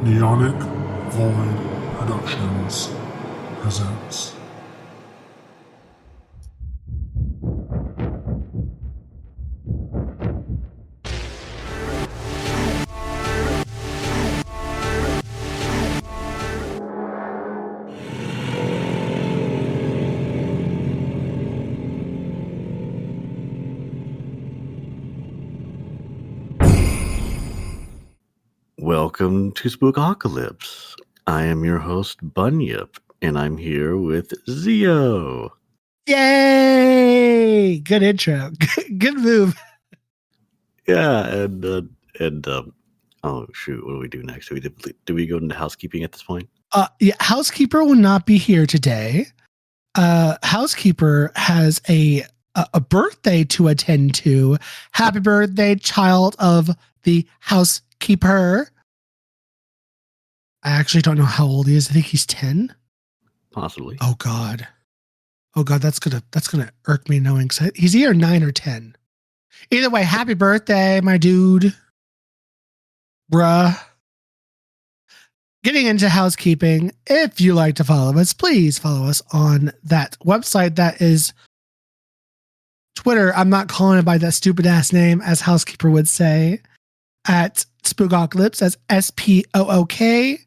Neonic Void Productions presents. Welcome to Spookocalypse. I am your host, Bunyip, and I'm here with Zio. Yay! Good intro. Good move. Yeah, and oh shoot, what do we do next? Do we go into housekeeping at this point? Yeah, housekeeper will not be here today. Housekeeper has a birthday to attend to. Happy birthday, child of the housekeeper. I actually don't know how old he is. I think he's 10. Possibly. Oh God, that's gonna irk me knowing. He's either 9 or 10. Either way, happy birthday, my dude. Bruh. Getting into housekeeping, if you like to follow us, please follow us on that website. That is Twitter. I'm not calling it by that stupid ass name, as housekeeper would say, at Spookocalypse. That's SPOOKOCALYPSE.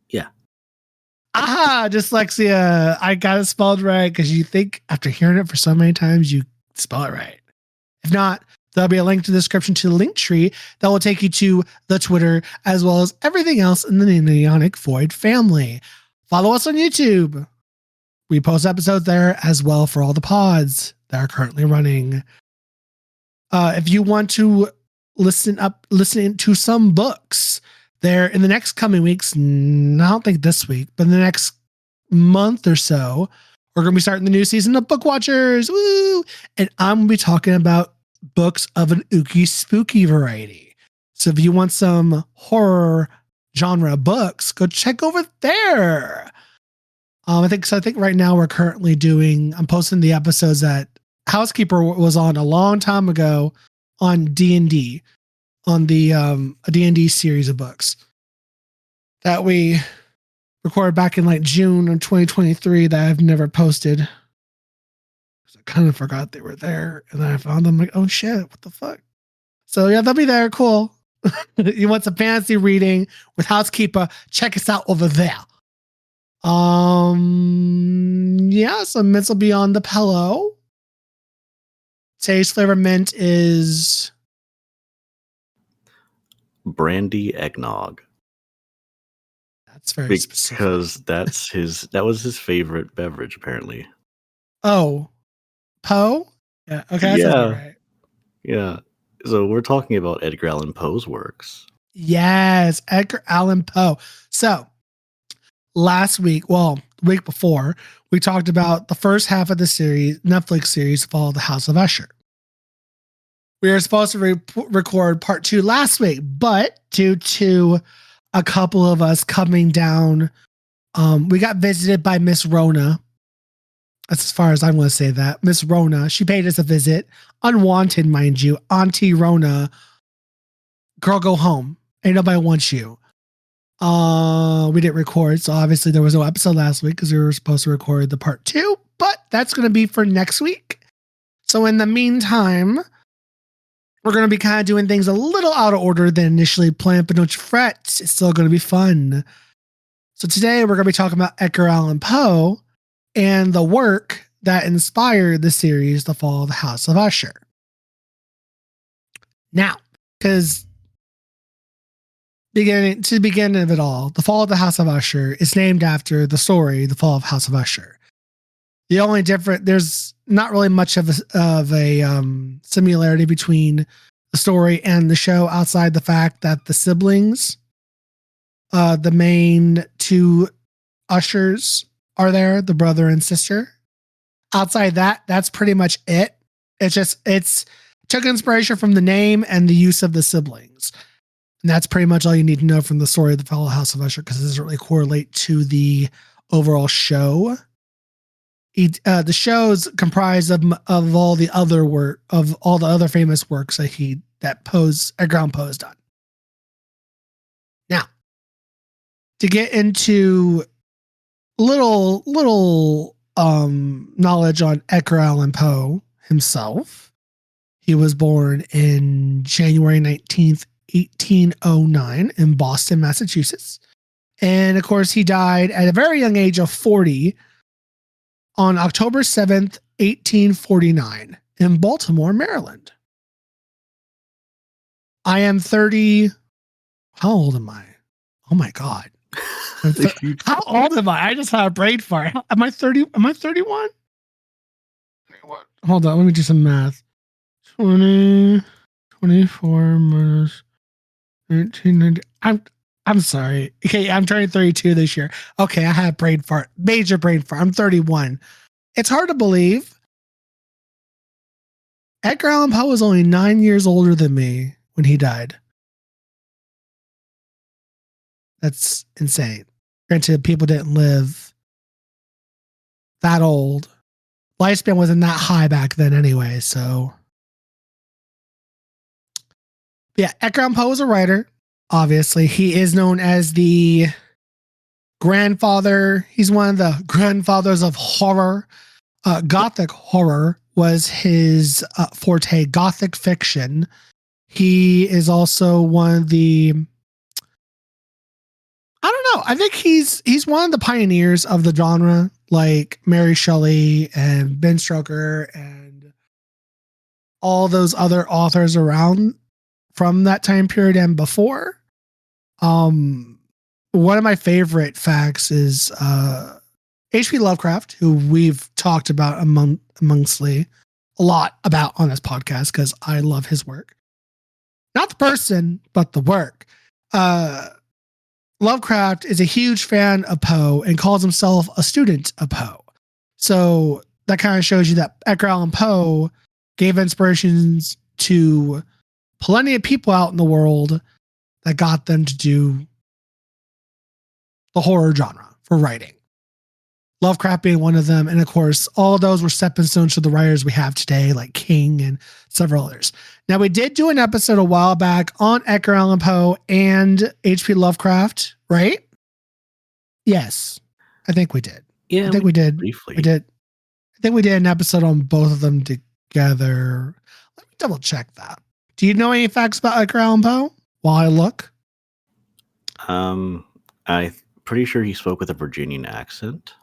Yeah. Aha, dyslexia. I got it spelled right because you think after hearing it for so many times, you spell it right. If not, there'll be a link to the description to the link tree that will take you to the Twitter as well as everything else in the Neonic Void family. Follow us on YouTube. We post episodes there as well for all the pods that are currently running. If you want to listen to some books there in the next coming weeks, I don't think this week, but in the next month or so, we're going to be starting the new season of Book Watchers. Woo! And I'm going to be talking about books of an ooky spooky variety. So if you want some horror genre books, go check over there. I think right now we're currently I'm posting the episodes that Housekeeper was on a long time ago on D&D, on the a D&D series of books that we recorded back in like June of 2023 that I've never posted. I kind of forgot they were there, and then I found them like, oh shit, what the fuck? So yeah, they'll be there. Cool. You want some fantasy reading with Housekeeper? Check us out over there. Yeah, so mints will be on the pillow. Today's flavor mint is brandy eggnog. That's very specific. Because that was his favorite beverage, apparently. Oh, Poe? Yeah. Okay. That's right. Yeah. So we're talking about Edgar Allan Poe's works. Yes, Edgar Allan Poe. So last week, the week before, we talked about the first half of the series, Netflix series called The House of Usher. We were supposed to record part 2 last week, but due to a couple of us coming down, we got visited by Miss Rona. That's as far as I'm going to say that. Miss Rona, she paid us a visit. Unwanted, mind you. Auntie Rona. Girl, go home. Ain't nobody wants you. We didn't record, so obviously there was no episode last week because we were supposed to record the part 2, but that's going to be for next week. So in the meantime, we're going to be kind of doing things a little out of order than initially planned, but don't you fret. It's still going to be fun. So today we're going to be talking about Edgar Allan Poe and the work that inspired the series, The Fall of the House of Usher. Now, because to begin of it all, The Fall of the House of Usher is named after the story, The Fall of House of Usher. The only there's not really much of a similarity between the story and the show outside the fact that the siblings, the main 2 ushers, are there, the brother and sister. Outside that's pretty much it. It's took inspiration from the name and the use of the siblings. And that's pretty much all you need to know from the story of The Fall of the House of Usher, because it doesn't really correlate to the overall show. The show's comprised of all the other famous works that that Edgar Allan Poe has done. Now, to get into little knowledge on Edgar Allan Poe himself, he was born in January 19th, 1809 in Boston, Massachusetts. And of course, he died at a very young age of 40 on October 7th, 1849 in Baltimore, Maryland. I am 30. How old am I? Oh my God. How old am I? I just had a brain fart. Am I 30? Am I 31? Hold on. Let me do some math. 20, 24 minus 1990. I'm sorry. Okay, I'm turning 32 this year. Okay, I had brain fart. Major brain fart. I'm 31. It's hard to believe. Edgar Allan Poe was only 9 years older than me when he died. That's insane. Granted, people didn't live that old. Lifespan wasn't that high back then anyway, so. Yeah, Edgar Allan Poe was a writer, obviously. He is known as the grandfather. He's one of the grandfathers of horror. Gothic horror was his forte, Gothic fiction. He is also one of the, I don't know, I think he's one of the pioneers of the genre, like Mary Shelley and Ben Stoker and all those other authors around from that time period and before. One of my favorite facts is H.P. Lovecraft, who we've talked about amongstly a lot about on this podcast because I love his work. Not the person, but the work. Lovecraft is a huge fan of Poe and calls himself a student of Poe. So that kind of shows you that Edgar Allan Poe gave inspirations to plenty of people out in the world that got them to do the horror genre for writing. Lovecraft being one of them. And of course, all of those were stepping stones to the writers we have today, like King and several others. Now, we did do an episode a while back on Edgar Allan Poe and H.P. Lovecraft, right? Yes, I think we did. Yeah, I think we did. Briefly. We did. I think we did an episode on both of them together. Let me double check that. Do you know any facts about Edgar Allan Poe while I look? I'm pretty sure he spoke with a Virginian accent.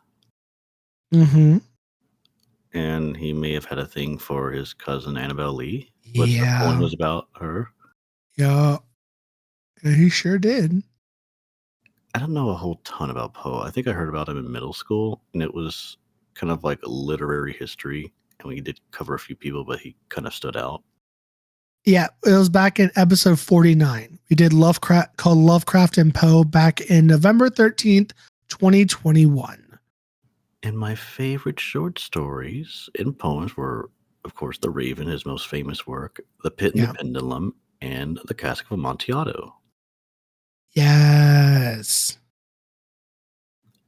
Mm-hmm. And he may have had a thing for his cousin Annabelle Lee. But Yeah. the poem was about her. Yeah. He sure did. I don't know a whole ton about Poe. I think I heard about him in middle school, and it was kind of like literary history. And we did cover a few people, but he kind of stood out. Yeah, it was back in episode 49. We did called Lovecraft and Poe back in November 13th, 2021. And my favorite short stories and poems were, of course, The Raven, his most famous work, The Pit and the Pendulum, and The Cask of Amontillado. Yes.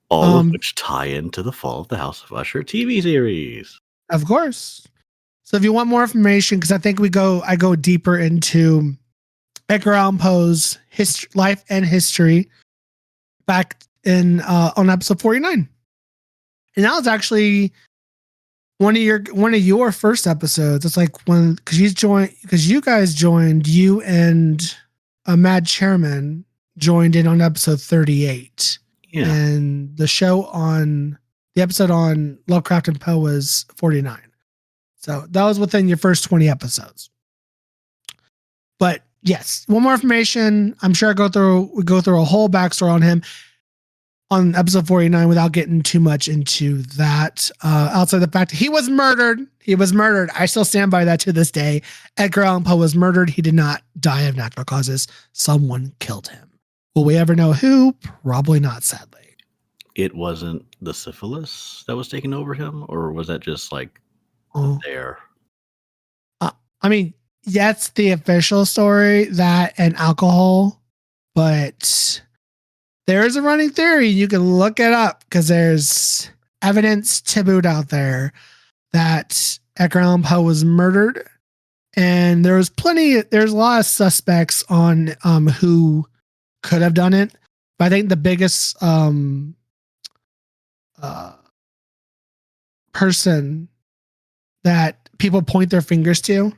All of which tie into the Fall of the House of Usher TV series. Of course. So if you want more information, because I think I go deeper into Edgar Allan Poe's life and history back in on episode 49. And that was actually one of your first episodes. It's like because you guys joined, you and a Mad Chairman joined in on episode 38. Yeah. And the episode on Lovecraft and Poe was 49. So that was within your first 20 episodes. But yes, one more information. I'm sure we go through a whole backstory on him on episode 49 without getting too much into that. Outside the fact that he was murdered. He was murdered. I still stand by that to this day. Edgar Allan Poe was murdered. He did not die of natural causes. Someone killed him. Will we ever know who? Probably not, sadly. It wasn't the syphilis that was taking over him, or was that just like there? I mean, that's the official story, that and alcohol, but there's a running theory. You can look it up because there's evidence to boot out there that Edgar Allan Poe was murdered And there's a lot of suspects on who could have done it. But I think the biggest person that people point their fingers to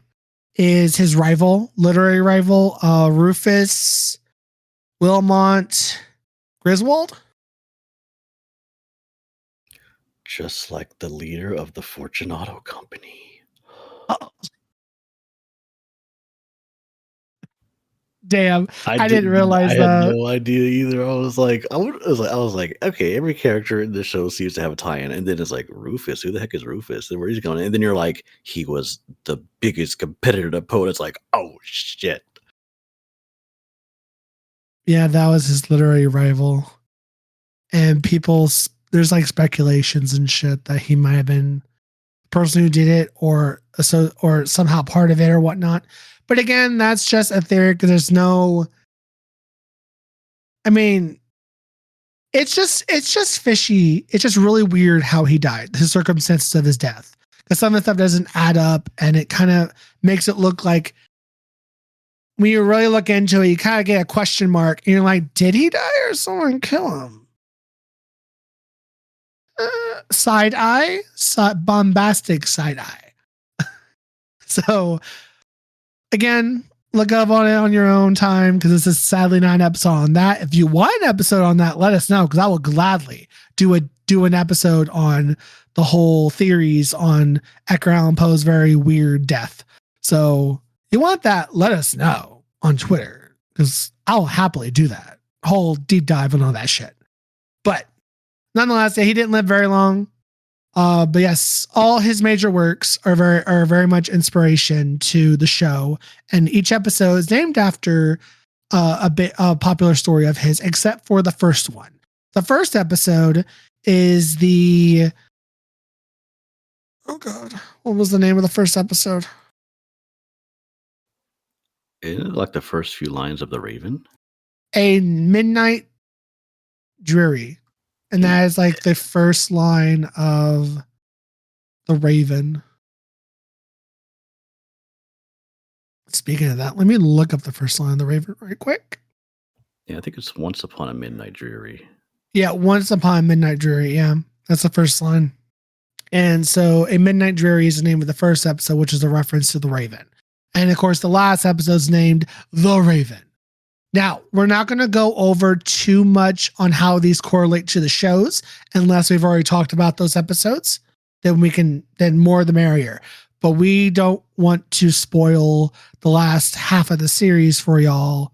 is his literary rival, Rufus Wilmot Griswold. Just like the leader of the Fortunato Company. Oh. Damn, I didn't realize I that. had no idea either. I was like, okay, every character in the show seems to have a tie-in, and then it's like Rufus. Who the heck is Rufus? And where he's going? And then you're like, he was the biggest competitor to Poe. It's like, oh shit. Yeah, that was his literary rival, and there's like speculations and shit that he might have been the person who did it, or somehow part of it or whatnot. But again, that's just a theory because there's no. I mean, it's just fishy. It's just really weird how he died, the circumstances of his death, because some of the stuff doesn't add up, and it kind of makes it look like when you really look into it, you kind of get a question mark, and you're like, did he die or someone kill him? Side eye, bombastic side eye. So again, look up on it on your own time, because this is sadly not an episode on that. If you want an episode on that, let us know, because I will gladly do an episode on the whole theories on Edgar Allan Poe's very weird death. So you want that, let us know on Twitter, because I'll happily do that whole deep dive on all that shit. But nonetheless, he didn't live very long. But yes, all his major works are very much inspiration to the show, and each episode is named after a popular story of his, except for the first one. The first episode is oh god, what was the name of the first episode? Isn't it like the first few lines of The Raven? A Midnight Dreary. And that is like the first line of The Raven. Speaking of that, let me look up the first line of The Raven right quick. Yeah, I think it's Once Upon a Midnight Dreary. Yeah, Once Upon a Midnight Dreary. Yeah, that's the first line. And so A Midnight Dreary is the name of the first episode, which is a reference to The Raven. And of course, the last episode is named The Raven. Now, we're not going to go over too much on how these correlate to the shows, unless we've already talked about those episodes. Then more the merrier. But we don't want to spoil the last half of the series for y'all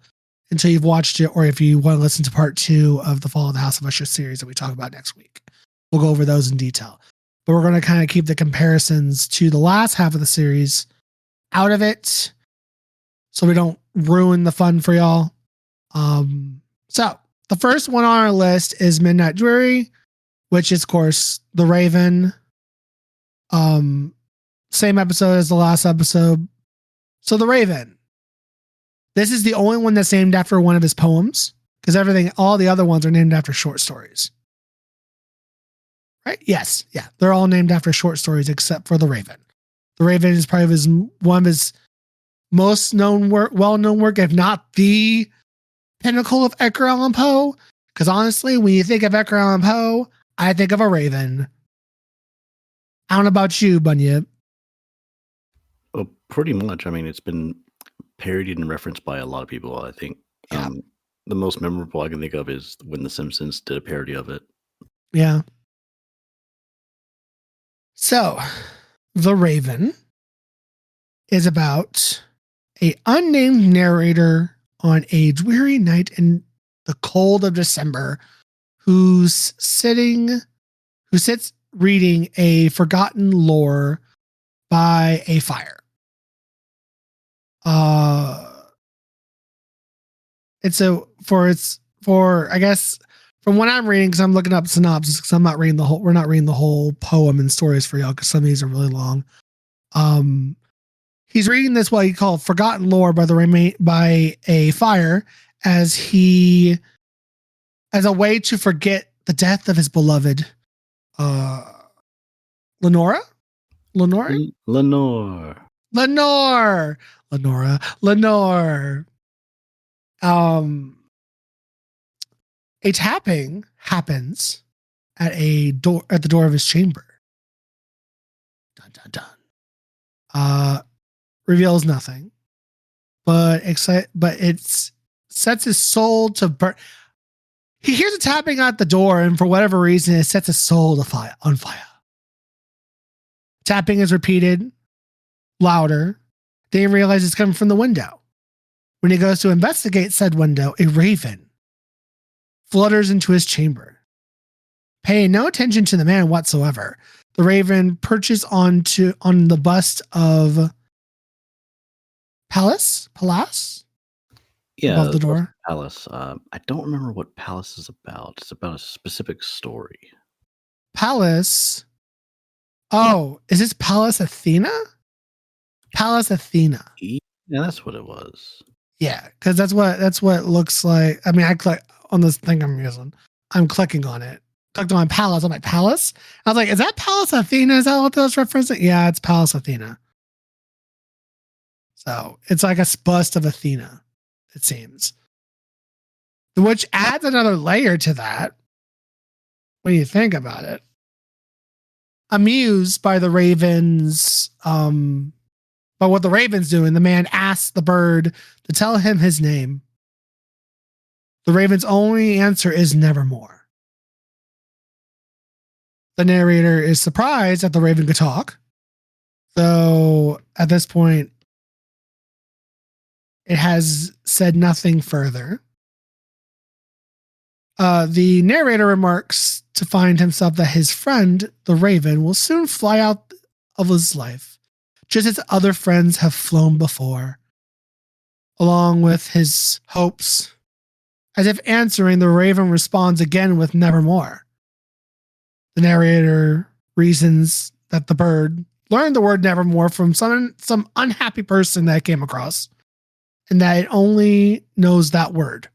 until you've watched it, or if you want to listen to part 2 of the Fall of the House of Usher series that we talk about next week. We'll go over those in detail. But we're going to kind of keep the comparisons to the last half of the series out of it, so we don't ruin the fun for y'all. So the first one on our list is Midnight Dreary, which is, of course, The Raven. Same episode as the last episode. So The Raven. This is the only one that's named after one of his poems, because all the other ones are named after short stories. Right? Yes. Yeah. They're all named after short stories except for The Raven. The Raven is probably one of his most well-known work, if not the pinnacle of Edgar Allan Poe. Because honestly, when you think of Edgar Allan Poe, I think of a Raven. I don't know about you, Bunyip. Well, pretty much. I mean, it's been parodied and referenced by a lot of people, I think. Yeah. The most memorable I can think of is when The Simpsons did a parody of it. Yeah. So, The Raven is about an unnamed narrator on a dreary night in the cold of December who sits reading a forgotten lore by a fire. I guess from what I'm reading, because I'm looking up synopsis, because we're not reading the whole poem and stories for y'all, because some of these are really long. He's reading this what he called forgotten lore by a fire, as a way to forget the death of his beloved Lenore. Lenore. A tapping happens at the door of his chamber. Dun dun dun. Reveals nothing, but it sets his soul to burn. He hears a tapping at the door, and for whatever reason, it sets his soul on fire. Tapping is repeated, louder. Then he realizes it's coming from the window. When he goes to investigate said window, a raven flutters into his chamber. Paying no attention to the man whatsoever, the raven perches on the bust of Pallas above the door. Palace. I don't remember what Palace is about. It's about a specific story. Pallas. Oh, is this Pallas Athena? Pallas Athena. Yeah, that's what it was. Yeah, because that's what it looks like. I mean, I click on this thing I'm using. I'm clicking on it. Clicked on Pallas. I'm like, Pallas? I was like, is that Pallas Athena? Is that what those referencing? Yeah, it's Pallas Athena. So it's like a bust of Athena, it seems. Which adds another layer to that when you think about it. Amused by the ravens, by what the raven's doing, the man asks the bird to tell him his name. The raven's only answer is nevermore. The narrator is surprised that the raven could talk. So at this point, it has said nothing further. The narrator remarks to find himself that his friend, the raven, will soon fly out of his life, just as other friends have flown before, along with his hopes. As if answering, the raven responds again with nevermore. The narrator reasons that the bird learned the word nevermore from some unhappy person that it came across, and that it only knows that word.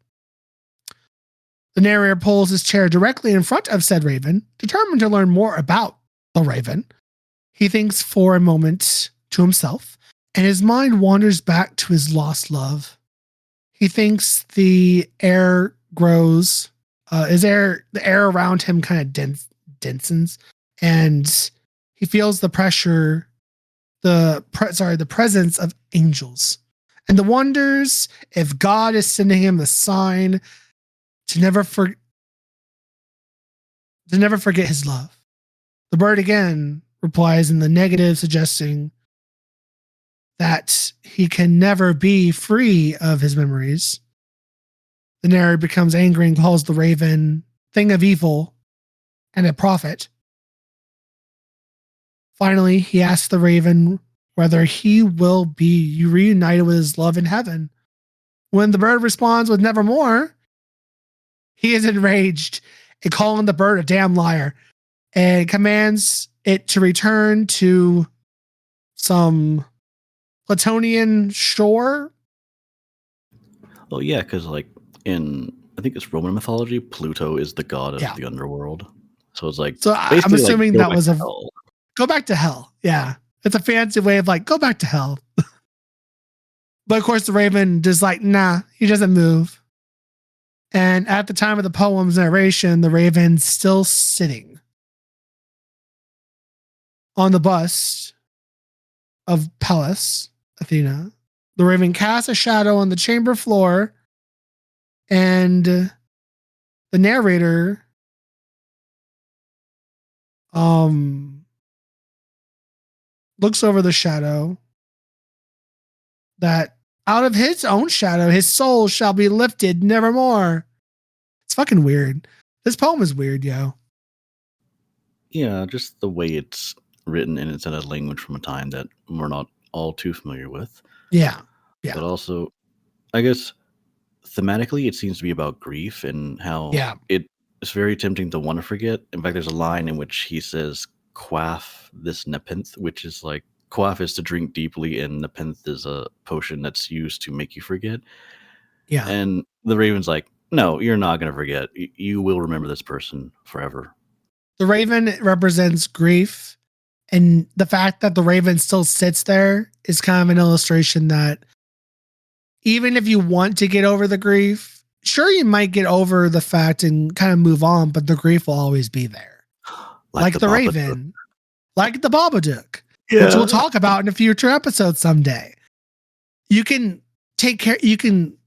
The narrator pulls his chair directly in front of said raven, determined to learn more about the raven. He thinks for a moment to himself, and his mind wanders back to his lost love. He thinks the air grows, the air around him kind of densens, and he feels the pressure, the presence of angels, and the wonders if God is sending him the sign to never forget his love. The bird again replies in the negative, suggesting that he can never be free of his memories. The narrator becomes angry and calls the raven thing of evil and a prophet. Finally, he asks the raven whether he will be reunited with his love in heaven. When the bird responds with nevermore, he is enraged and calling the bird a damn liar and commands it to return to some Platonian shore. Oh yeah, because like in I think it's Roman mythology, Pluto is the god of the underworld. So it's like so I'm assuming that was go back to hell. Yeah, it's a fancy way of like go back to hell. But of course, the raven just like nah, he doesn't move. And at the time of the poem's narration, the raven's still sitting on the bust of Pallas Athena. The raven casts a shadow on the chamber floor, and the narrator looks over the shadow that out of his own shadow, his soul shall be lifted nevermore. It's fucking weird. This poem is weird, yo. Yeah, just the way it's written and it's in a language from a time that we're not all too familiar with. Yeah. But also, I guess thematically, it seems to be about grief and how it's very tempting to want to forget. In fact, there's a line in which he says, quaff this nepenthe, which is like, quaff is to drink deeply, and nepenthe is a potion that's used to make you forget. Yeah. And the raven's like, no, you're not going to forget. You will remember this person forever. The raven represents grief And the fact that the Raven still sits there is kind of an illustration that even if you want to get over the grief, sure, you might get over the fact and kind of move on, but the grief will always be there. Like the Raven, like the Babadook, which we'll talk about in a future episode someday. You can take care, you can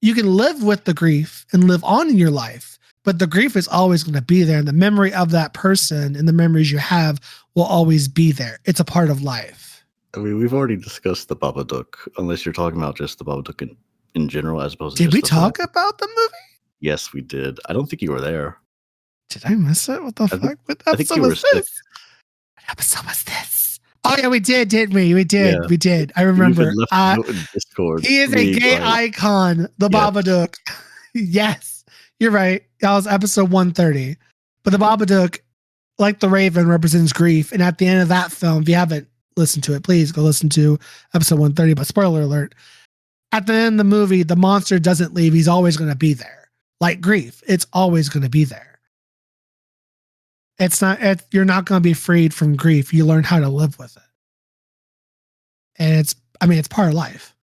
live with the grief and live on in your life, but the grief is always going to be there. And the memory of that person and the memories you have will always be there. It's a part of life. I mean, we've already discussed the Babadook, unless you're talking about just the Babadook in general, as opposed to Did we talk about the movie? Yes, we did. I don't think you were there. Did I miss it? What the fuck? What episode was this? What episode was this? Oh yeah, we did, didn't we? We did. Yeah. We did. I remember. You even left a note in Discord. He is a gay icon, the Babadook. Yes, you're right. That was episode 130. But the Babadook, like the Raven, represents grief. And at the end of that film, if you haven't listened to it, please go listen to episode 130. But spoiler alert, at the end of the movie, the monster doesn't leave. He's always going to be there. Like grief, it's always going to be there. You're not going to be freed from grief. You learn how to live with it. And it's part of life.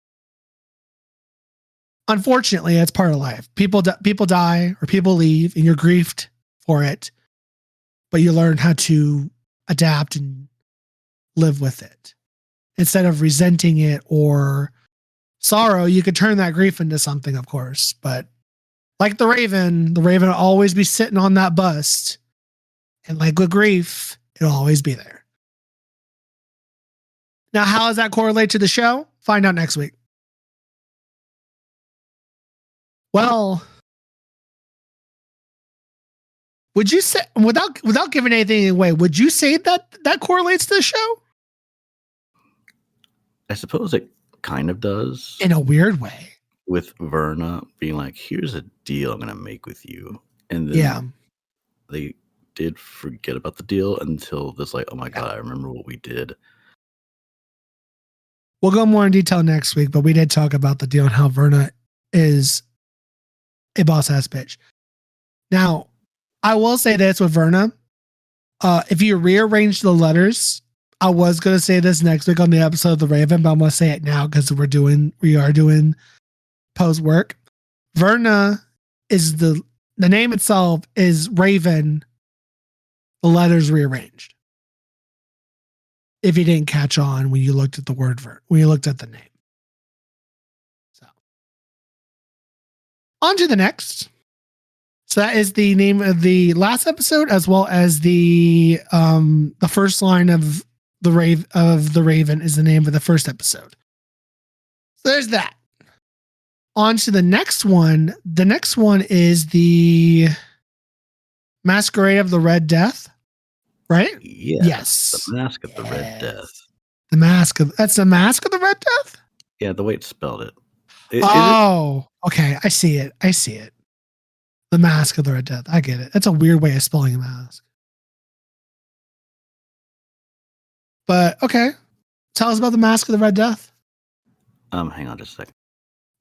Unfortunately, it's part of life. People die or people leave and you're grieved for it, but you learn how to adapt and live with it. Instead of resenting it or sorrow, you could turn that grief into something, of course, but like the Raven will always be sitting on that bust. And like with grief, it'll always be there. Now, how does that correlate to the show? Find out next week. Well, would you say, without giving anything away, would you say that correlates to the show? I suppose it kind of does. In a weird way. With Verna being like, here's a deal I'm going to make with you. And then they did forget about the deal until this, like, oh my God, I remember what we did. We'll go more in detail next week, but we did talk about the deal and how Verna is a boss-ass bitch. Now, I will say this with Verna. If you rearrange the letters, I was going to say this next week on the episode of The Raven, but I'm going to say it now because we are doing post work. Verna is the name itself is Raven. The letters rearranged. If you didn't catch on when you looked at the word when you looked at the name. So on to the next. So that is the name of the last episode, as well as the first line of the Raven is the name of the first episode. So there's that. On to the next one. The next one is the Masquerade of the Red Death, right? Yes. The Mask of the Red Death. That's the Mask of the Red Death? Yeah, the way it spelled it. Okay. I see it. The Mask of the Red Death. I get it. That's a weird way of spelling a mask. But okay. Tell us about the Mask of the Red Death. Hang on just a second.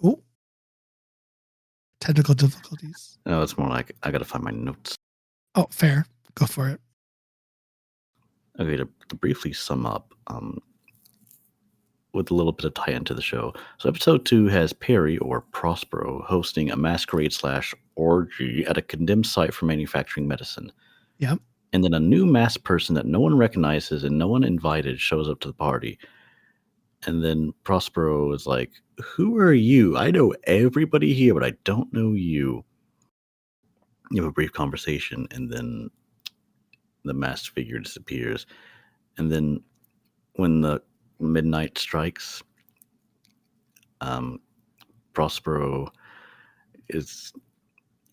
Ooh. Technical difficulties. No, it's more like I gotta find my notes. Oh, fair. Go for it. Okay, to briefly sum up, with a little bit of tie into the show. So episode 2 has Perry, or Prospero, hosting a masquerade/orgy at a condemned site for manufacturing medicine. Yep. And then a new masked person that no one recognizes and no one invited shows up to the party. And then Prospero is like, who are you? I know everybody here, but I don't know you. You have a brief conversation, and then the masked figure disappears. And then when the midnight strikes, Prospero is,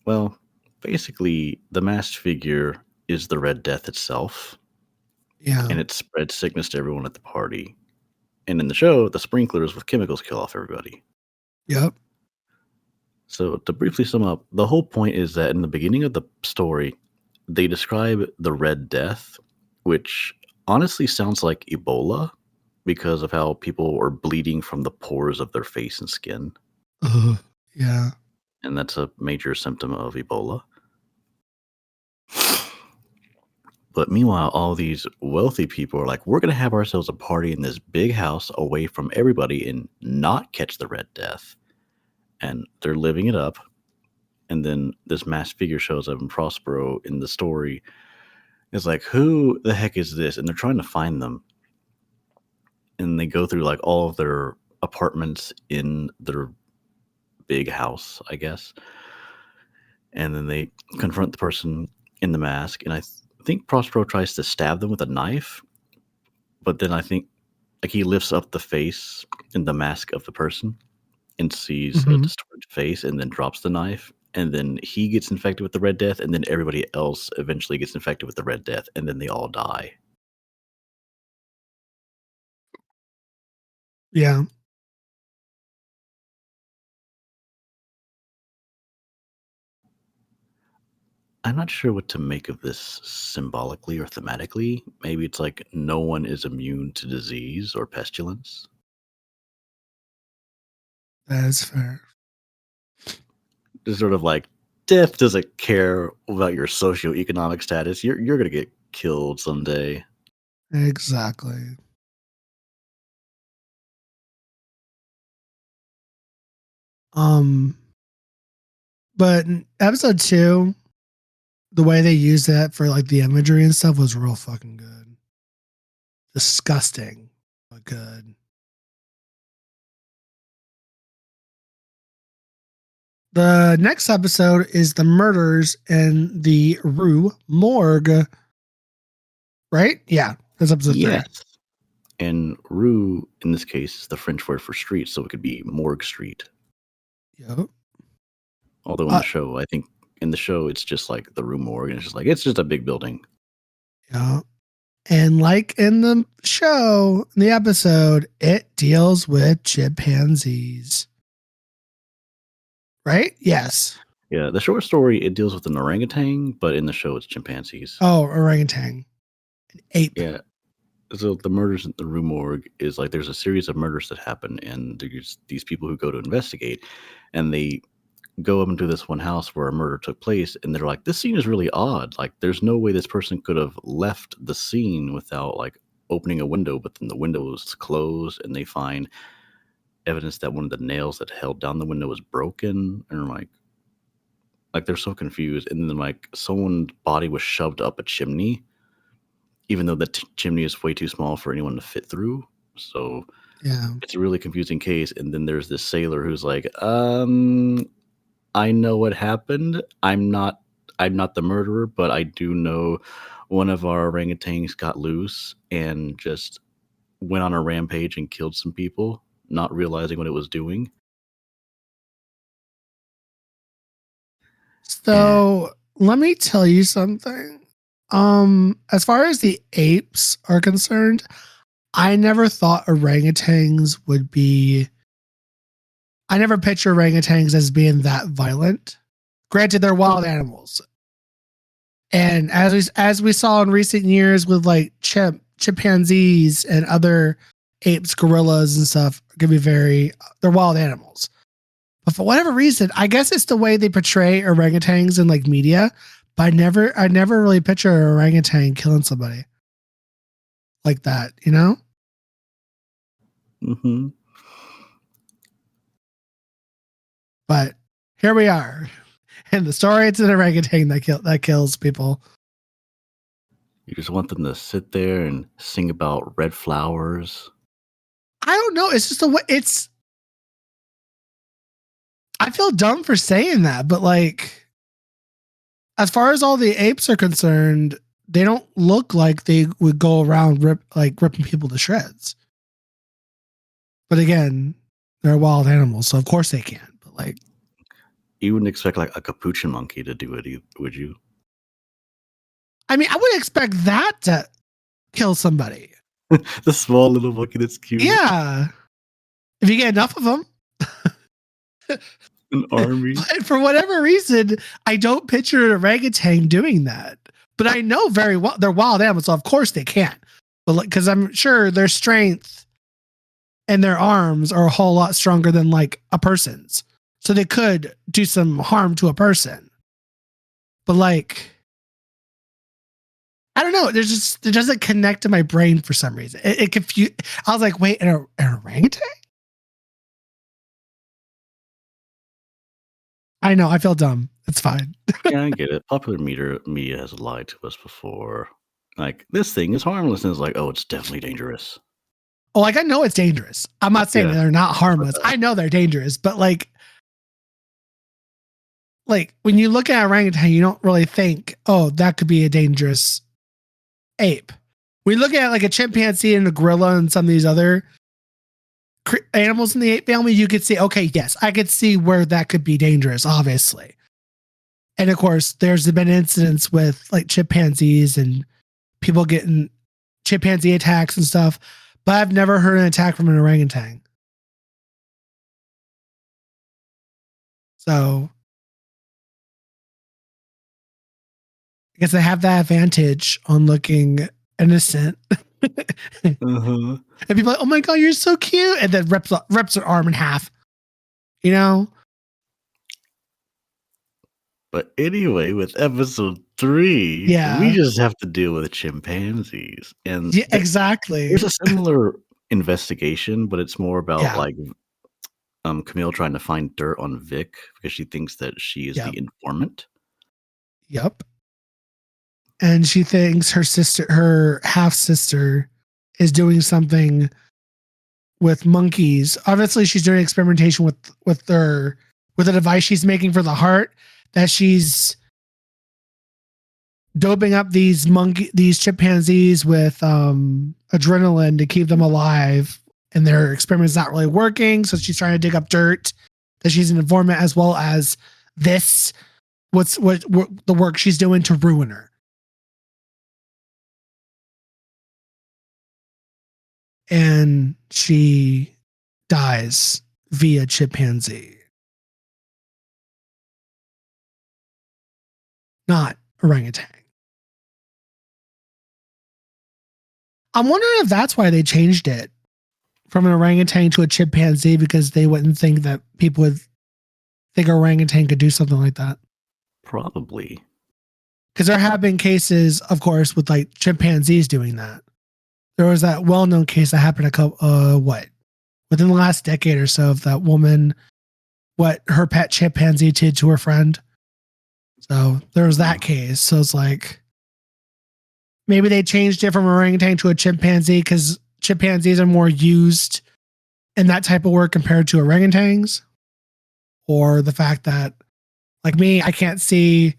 well, basically the masked figure is the Red Death itself. Yeah. And it spreads sickness to everyone at the party. And in the show, the sprinklers with chemicals kill off everybody. Yep. So to briefly sum up, the whole point is that in the beginning of the story, they describe the Red Death, which honestly sounds like Ebola because of how people are bleeding from the pores of their face and skin. Yeah. And that's a major symptom of Ebola. But meanwhile, all these wealthy people are like, we're going to have ourselves a party in this big house away from everybody and not catch the Red Death. And they're living it up. And then this masked figure shows up, and Prospero in the story is like, who the heck is this? And they're trying to find them. And they go through like all of their apartments in their big house, I guess. And then they confront the person in the mask. And I think Prospero tries to stab them with a knife. But then I think like he lifts up the face in the mask of the person and sees a distorted face and then drops the knife. And then he gets infected with the Red Death. And then everybody else eventually gets infected with the Red Death. And then they all die. Yeah. I'm not sure what to make of this symbolically or thematically. Maybe it's like no one is immune to disease or pestilence. That's fair. It's sort of like death doesn't care about your socioeconomic status. You're gonna get killed someday. Exactly. But in episode 2, the way they used that for like the imagery and stuff was real fucking good. Disgusting, but good. The next episode is the murders in the Rue Morgue. Right? Yeah, that's episode 3. Yes. And rue, in this case, is the French word for street, so it could be Morgue Street. Yep. Although in the show, I think in the show, it's just like the Rue Morgue, and it's just a big building. Yeah. And like in the show, in the episode, it deals with chimpanzees. Right? Yes. Yeah, the short story, it deals with an orangutan, but in the show, it's chimpanzees. Oh, orangutan. An ape. Yeah. So the murders in the Rue Morgue is like there's a series of murders that happen, and there's these people who go to investigate, and they go up into this one house where a murder took place, and they're like, this scene is really odd. Like, there's no way this person could have left the scene without like opening a window, but then the window was closed, and they find evidence that one of the nails that held down the window was broken, and like they're so confused. And then like someone's body was shoved up a chimney, even though the chimney is way too small for anyone to fit through. So Yeah. it's a really confusing case. And then there's this sailor who's like, I know what happened. I'm not the murderer, but I do know one of our orangutans got loose and just went on a rampage and killed some people, not realizing what it was doing. So let me tell you something. As far as the apes are concerned, I never thought orangutans would be. I never picture orangutans as being that violent. Granted, they're wild animals, and as we saw in recent years with like chimpanzees and other apes, gorillas, and stuff, can be they're wild animals. But for whatever reason, I guess it's the way they portray orangutans in like media. But I never really picture an orangutan killing somebody like that, you know? Mm-hmm. But here we are. In the story, it's an orangutan that kills people. You just want them to sit there and sing about red flowers. I don't know. It's just the way I feel dumb for saying that, but like, as far as all the apes are concerned, they don't look like they would go around ripping people to shreds. But again, they're wild animals, so of course they can. But like, you wouldn't expect like a capuchin monkey to do it, would you? I mean, I would expect that to kill somebody. The small little monkey that's cute. Yeah, if you get enough of them. An army. But for whatever reason, I don't picture an orangutan doing that. But I know very well they're wild animals, so of course they can't. But like, because I'm sure their strength and their arms are a whole lot stronger than like a person's, so they could do some harm to a person. But like, I don't know. It doesn't connect to my brain for some reason. It confused. I was like, wait, an orangutan? I know. I feel dumb. It's fine. Yeah, I get it. Popular media has lied to us before. Like, this thing is harmless, and it's like, oh, it's definitely dangerous. Oh, like I know it's dangerous. I'm not saying Yeah. that they're not harmless. I know they're dangerous, but like when you look at orangutan, you don't really think, oh, that could be a dangerous ape. We look at like a chimpanzee and a gorilla and some of these other animals in the ape family, you could see, okay, yes, I could see where that could be dangerous, obviously. And of course, there's been incidents with like chimpanzees and people getting chimpanzee attacks and stuff, but I've never heard an attack from an orangutan. So I guess I have that advantage on looking innocent. Uh-huh. And people are like, oh my God, you're so cute. And then rips her arm in half. You know? But anyway, with episode 3, Yeah. we just have to deal with chimpanzees. And Yeah, exactly. there's a similar investigation, but it's more about Yeah. like Camille trying to find dirt on Vic because she thinks that she is Yep. the informant. Yep. And she thinks her half sister, is doing something with monkeys. Obviously, she's doing experimentation with a device she's making for the heart, that she's doping up these chimpanzees with adrenaline to keep them alive, and their experiment's not really working. So she's trying to dig up dirt that she's an informant, as well as this what the work she's doing to ruin her. And she dies via chimpanzee, not orangutan. I'm wondering if that's why they changed it from an orangutan to a chimpanzee, because they wouldn't think that people would think orangutan could do something like that. Probably. Because there have been cases, of course, with like chimpanzees doing that. There was that well-known case that happened within the last decade or so, of that woman, what her pet chimpanzee did to her friend. So there was that case. So it's like, maybe they changed it from orangutan to a chimpanzee because chimpanzees are more used in that type of work compared to orangutans. Or the fact that, like me, I can't see.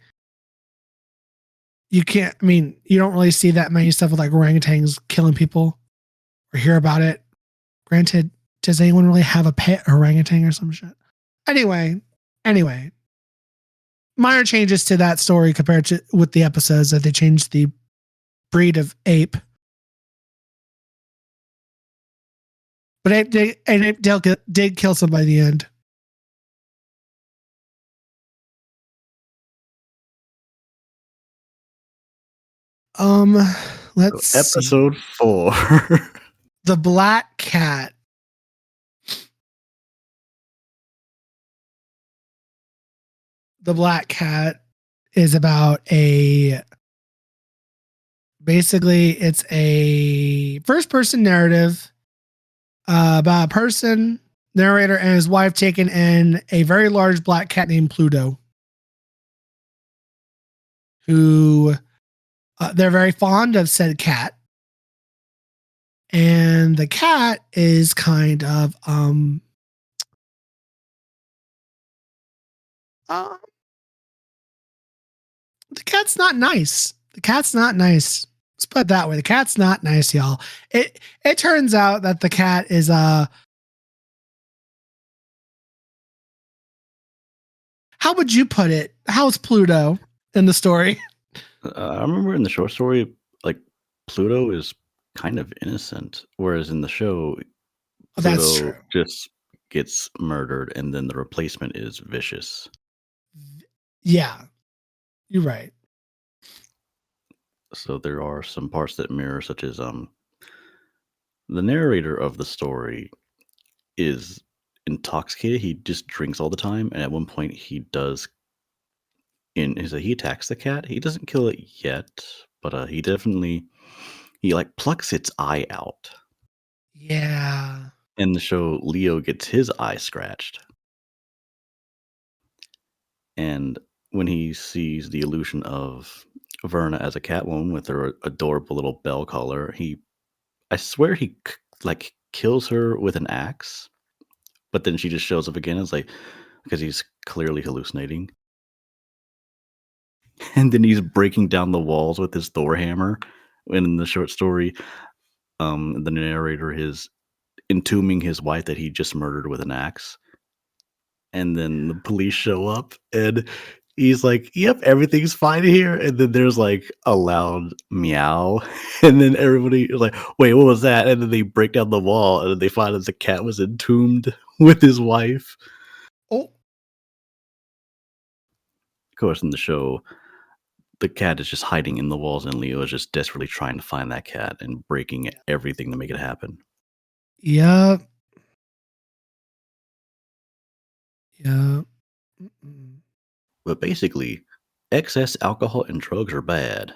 You don't really see that many stuff with like orangutans killing people or hear about it. Granted, does anyone really have a pet orangutan or some shit? Anyway, minor changes to that story compared to with the episodes, that they changed the breed of ape. But it did kill somebody in the end. Let's see. Episode 4. The Black Cat. The Black Cat is about basically it's a first person narrative about a person, narrator, and his wife taking in a very large black cat named Pluto, who they're very fond of said cat. And the cat is kind of the cat's not nice. The cat's not nice. Let's put it that way. The cat's not nice, y'all. It turns out that the cat is how would you put it? How's Pluto in the story? I remember in the short story, like, Pluto is kind of innocent, whereas in the show, That's Pluto true. just gets murdered, and then the replacement is vicious. Yeah, you're right. So there are some parts that mirror, such as the narrator of the story is intoxicated. He just drinks all the time, and at one point he attacks the cat. He doesn't kill it yet, But he like plucks its eye out. Yeah. In the show, Leo gets his eye scratched. And when he sees the illusion of Verna as a Catwoman with her adorable little bell collar, I swear like kills her with an axe, but then she just shows up again. It's like because he's clearly hallucinating, and then he's breaking down the walls with his Thor hammer. And in the short story, the narrator is entombing his wife that he just murdered with an axe. And then the police show up and he's like, "Yep, everything's fine here." And then there's like a loud meow. And then everybody is like, "Wait, what was that?" And then they break down the wall and then they find that the cat was entombed with his wife. Oh, Of course, in the show, the cat is just hiding in the walls and Leo is just desperately trying to find that cat and breaking everything to make it happen. yeah. Yeah. Mm-mm. But basically, excess alcohol and drugs are bad.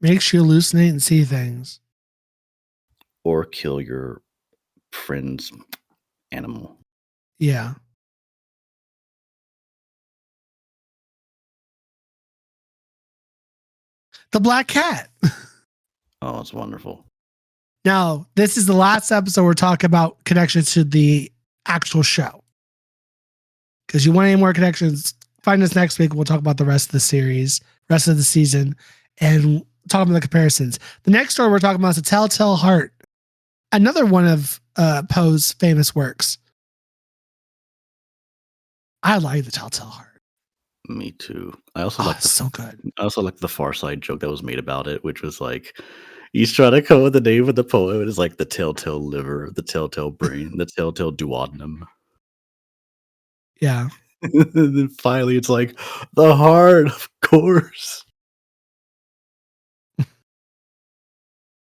Makes you hallucinate and see things. Or kill your friend's animal. Yeah. The black cat. Oh, it's wonderful. Now, this is the last episode we're talking about connections to the actual show. Because you want any more connections, find us next week. We'll talk about the rest of the series, rest of the season, and talk about the comparisons. The next story we're talking about is The Telltale Heart, another one of Poe's famous works. I like The Telltale Heart. Me too. I also like so good. I also like the Far Side joke that was made about it, which was like he's trying to come up with the name of the poem. It is like the telltale liver, the telltale brain, the telltale duodenum. Yeah. And then finally it's like the heart, of course.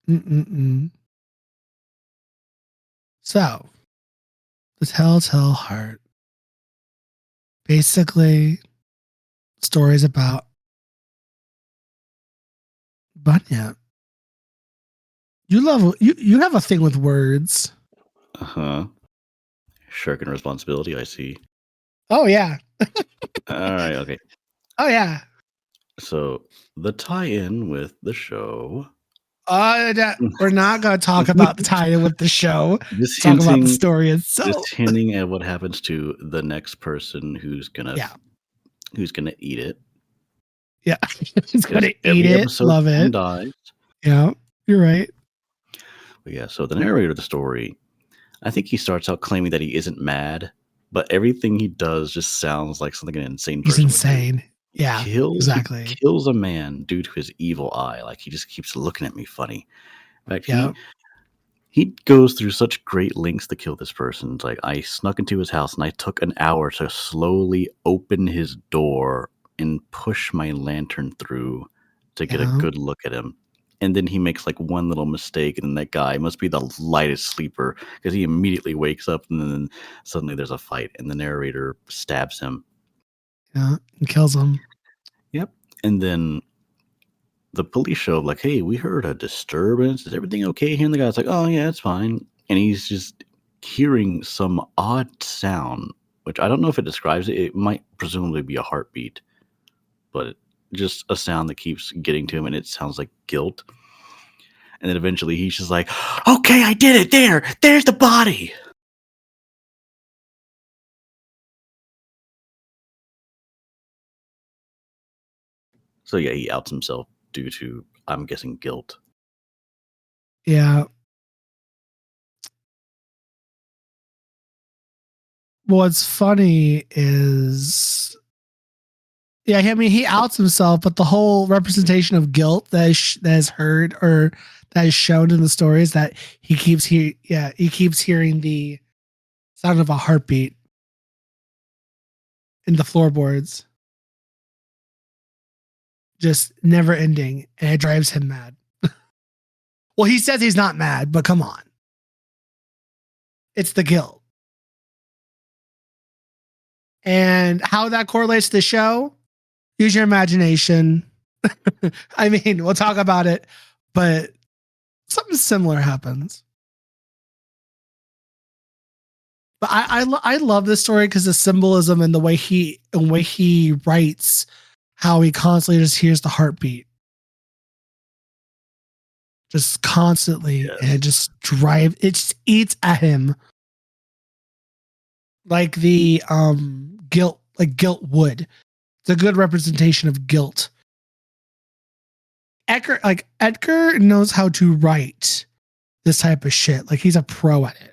Mm-mm-mm. So, The Telltale Heart. Basically, stories about Bunyip. You have a thing with words. Uh-huh. Shirking responsibility, I see. Oh yeah. All right, okay. Oh yeah. So the tie-in with the show. We're not going to talk about the tie-in with the show. Just Talk about the hinting, story itself. just hinting at what happens to the next person who's gonna eat it. Yeah. He's going to eat Every it. episode Love someone it. dies. Yeah. You're right. But yeah, so the narrator of the story, I think he starts out claiming that he isn't mad, but everything he does just sounds like something an insane He's person would insane. do. Yeah, exactly. He kills a man due to his evil eye. Like he just keeps looking at me funny. In fact, Yeah. he goes through such great lengths to kill this person. It's like I snuck into his house and I took an hour to slowly open his door and push my lantern through to get a Yeah. good look at him. And then he makes like one little mistake, and then that guy must be the lightest sleeper because he immediately wakes up, and then suddenly there's a fight, and the narrator stabs him. Yeah. And kills him. Yep. And then the police show up like, "Hey, we heard a disturbance. Is everything okay here?" And the guy's like, "Oh yeah, it's fine." And he's just hearing some odd sound, which I don't know if it describes it. It might presumably be a heartbeat, but just a sound that keeps getting to him, and it sounds like guilt. And then eventually he's just like, "Okay, I did it. There's the body." So yeah, he outs himself due to, I'm guessing, guilt. Yeah. What's funny is, yeah, I mean, he outs himself, but the whole representation of guilt that is heard or that is shown in the story is that he keeps hearing the sound of a heartbeat in the floorboards, just never ending, and it drives him mad. Well, he says he's not mad, but come on, it's the guilt. And how that correlates to the show, use your imagination. I mean, we'll talk about it, but something similar happens. But I love this story because the symbolism and the way he writes, how he constantly just hears the heartbeat, just constantly, and it just it eats at him like the guilt, like guilt would. It's a good representation of guilt. Edgar knows how to write this type of shit. Like he's a pro at it.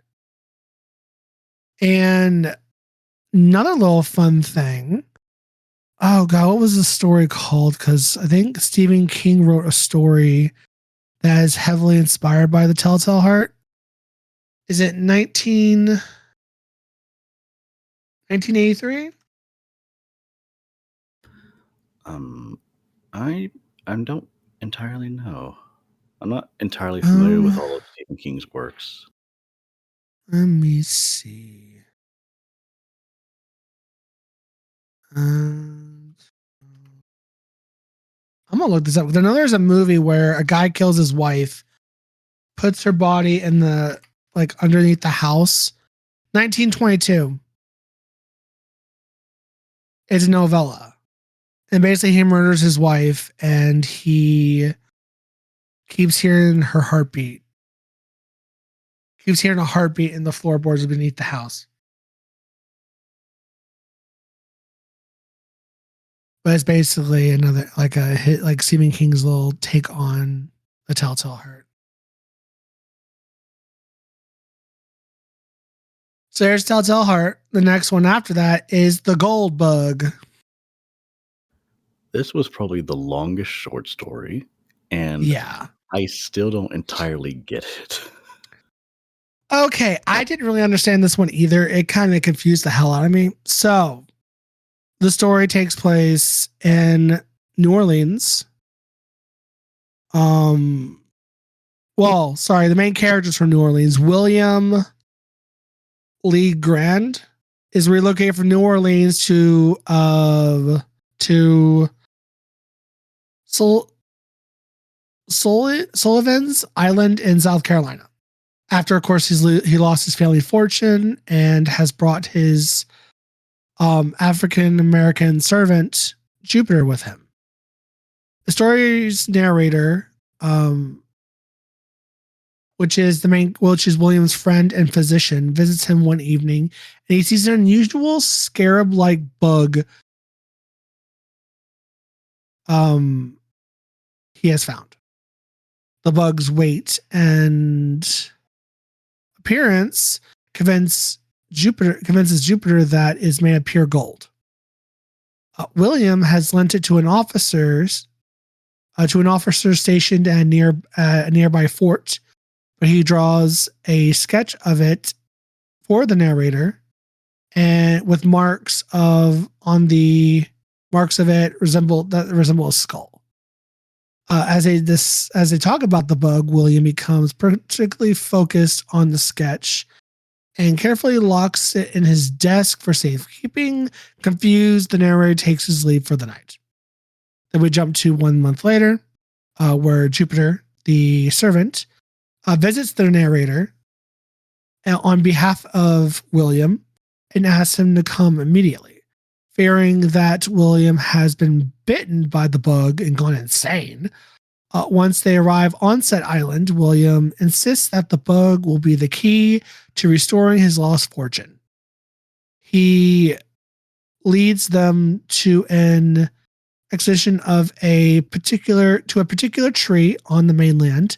And another little fun thing. Oh god, what was the story called? Because I think Stephen King wrote a story that is heavily inspired by the Telltale Heart. Is it 1983? I don't entirely know. I'm not entirely familiar with all of Stephen King's works. Let me see. I'm gonna look this up. I know there's a movie where a guy kills his wife, puts her body in the underneath the house. 1922. It's a novella, and basically he murders his wife, and he keeps hearing her heartbeat. Keeps hearing a heartbeat in the floorboards beneath the house. But it's basically another a hit, like Stephen King's little take on the Telltale Heart. So there's Telltale Heart. The next one after that is The Gold Bug. This was probably the longest short story, and yeah, I still don't entirely get it. Okay, I didn't really understand this one either. It kind of confused the hell out of me. So the story takes place in New Orleans. The main character's from New Orleans. William Lee Grand is relocated from New Orleans to Sullivan's Island in South Carolina. After, of course, he lost his family fortune and has brought his African American servant Jupiter with him. The story's narrator, which is William's friend and physician, visits him one evening, and he sees an unusual scarab-like bug. He has found. The bug's weight and appearance convinces Jupiter that is made of pure gold. William has lent it to an officer stationed at a nearby fort, but he draws a sketch of it for the narrator, and with marks of it resemble a skull. As they talk about the bug, William becomes particularly focused on the sketch and carefully locks it in his desk for safekeeping. Confused, the narrator takes his leave for the night. Then we jump to 1 month later, where Jupiter, the servant, visits the narrator on behalf of William and asks him to come immediately. Fearing that William has been bitten by the bug and gone insane, once they arrive on said island, William insists that the bug will be the key to restoring his lost fortune. He leads them to an exhibition of a particular tree on the mainland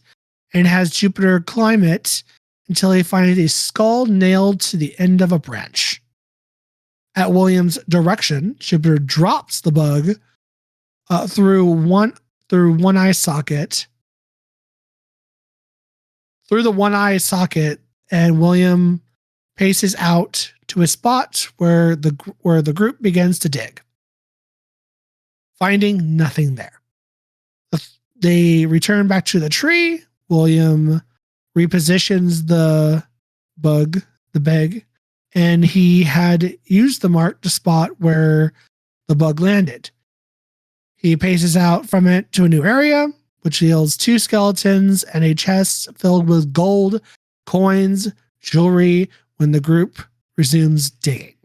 and has Jupiter climb it until he finds a skull nailed to the end of a branch. At William's direction, Jupiter drops the bug through one eye socket. Through the one eye socket, and William paces out to a spot where the group begins to dig, finding nothing there. They return back to the tree. William repositions the bag, and he had used the mark to spot where the bug landed. He paces out from it to a new area, which yields 2 skeletons and a chest filled with gold, coins, jewelry when the group resumes digging.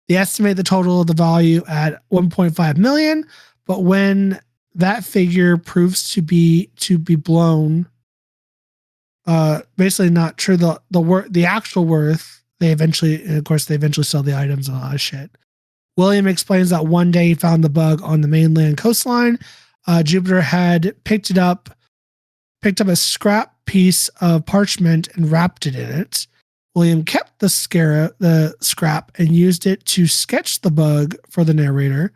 They estimate the total of the value at 1.5 million, but when that figure proves to be blown, basically not true, the actual worth, they eventually sell the items and all that shit. William explains that one day he found the bug on the mainland coastline. Jupiter had picked up a scrap piece of parchment and wrapped it in it. William kept the scrap and used it to sketch the bug for the narrator.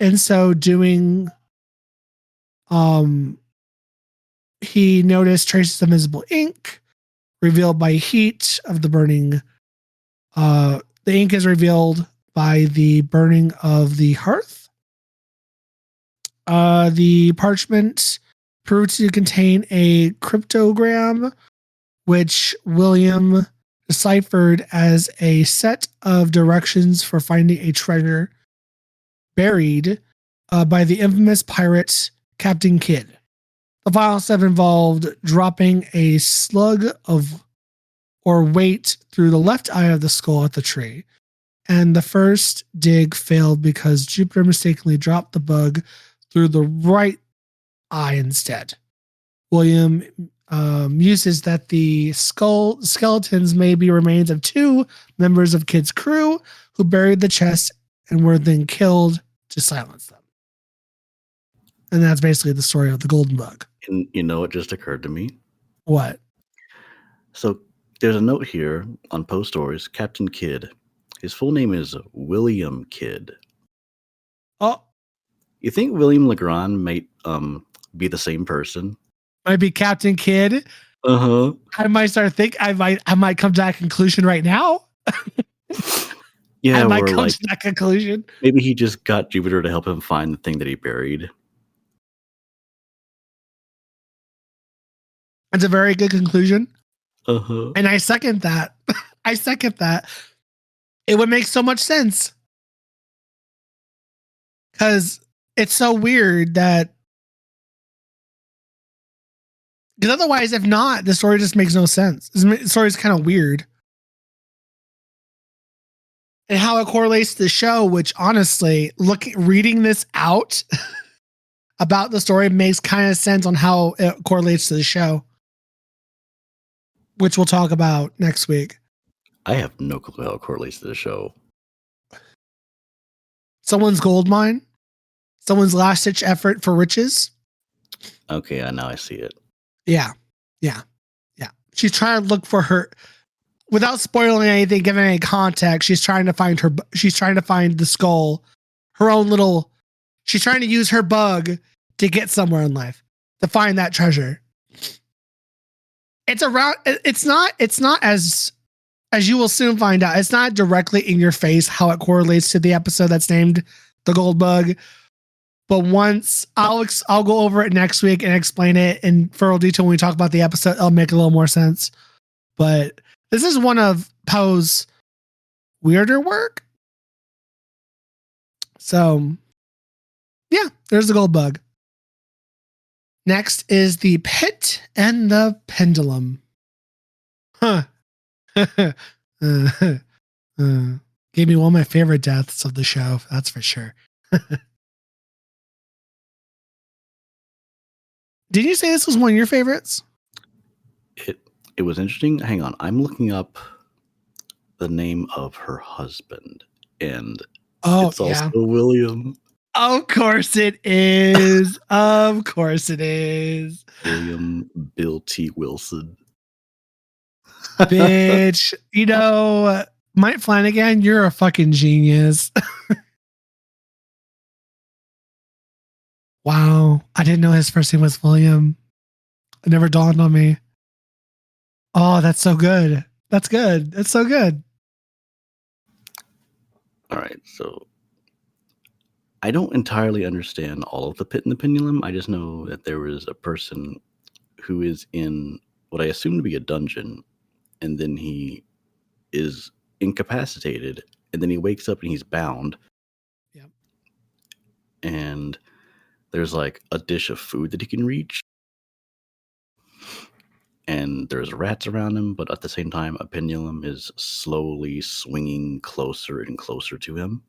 In so doing, he noticed traces of invisible ink revealed by heat of the burning. The ink is revealed by the burning of the hearth. The parchment proved to contain a cryptogram, which William deciphered as a set of directions for finding a treasure buried by the infamous pirate Captain Kidd. The final step involved dropping a slug or weight through the left eye of the skull at the tree. And the first dig failed because Jupiter mistakenly dropped the bug through the right eye instead. William muses that the skeletons may be remains of 2 members of Kidd's crew who buried the chest and were then killed to silence them. And that's basically the story of the golden bug. And you know, it just occurred to me. What? So there's a note here on Post Stories, Captain Kidd. His full name is William Kidd. Oh. You think William Legrand might be the same person? Might be Captain Kidd. Uh-huh. I might start thinking I might come to that conclusion right now. Yeah, I might come to that conclusion. Maybe he just got Jupiter to help him find the thing that he buried. That's a very good conclusion. Uh-huh. And I second that. It would make so much sense. Because it's so weird that. Because otherwise, if not, the story just makes no sense. The story is kind of weird. And how it correlates to the show, which honestly, reading this out about the story makes kind of sense on how it correlates to the show, which we'll talk about next week. I have no clue how it correlates to the show. Someone's gold mine, someone's last-ditch effort for riches. Okay, now I see it. Yeah. She's trying to look for her, without spoiling anything, giving any context. She's trying to find the skull, her own little. She's trying to use her bug to get somewhere in life, to find that treasure. It's not as you will soon find out. It's not directly in your face how it correlates to the episode that's named The Gold Bug. But once I'll go over it next week and explain it in further detail when we talk about the episode. It'll make a little more sense. But this is one of Poe's weirder work. So, yeah, there's the gold bug. Next is the Pit and the Pendulum. Huh. Gave me one of my favorite deaths of the show. That's for sure. Did you say this was one of your favorites? It was interesting. Hang on. I'm looking up the name of her husband. And it's also William. Of course it is. Of course it is. William Bill T. Wilson. Bitch. You know, Mike Flanagan, you're a fucking genius. Wow. I didn't know his first name was William. It never dawned on me. Oh, that's so good. That's good. That's so good. All right. So I don't entirely understand all of the Pit and the Pendulum. I just know that there was a person who is in what I assume to be a dungeon, and then he is incapacitated, and then he wakes up and he's bound. Yep. and there's like a dish of food that he can reach, and there's rats around him, but at the same time, a pendulum is slowly swinging closer and closer to him.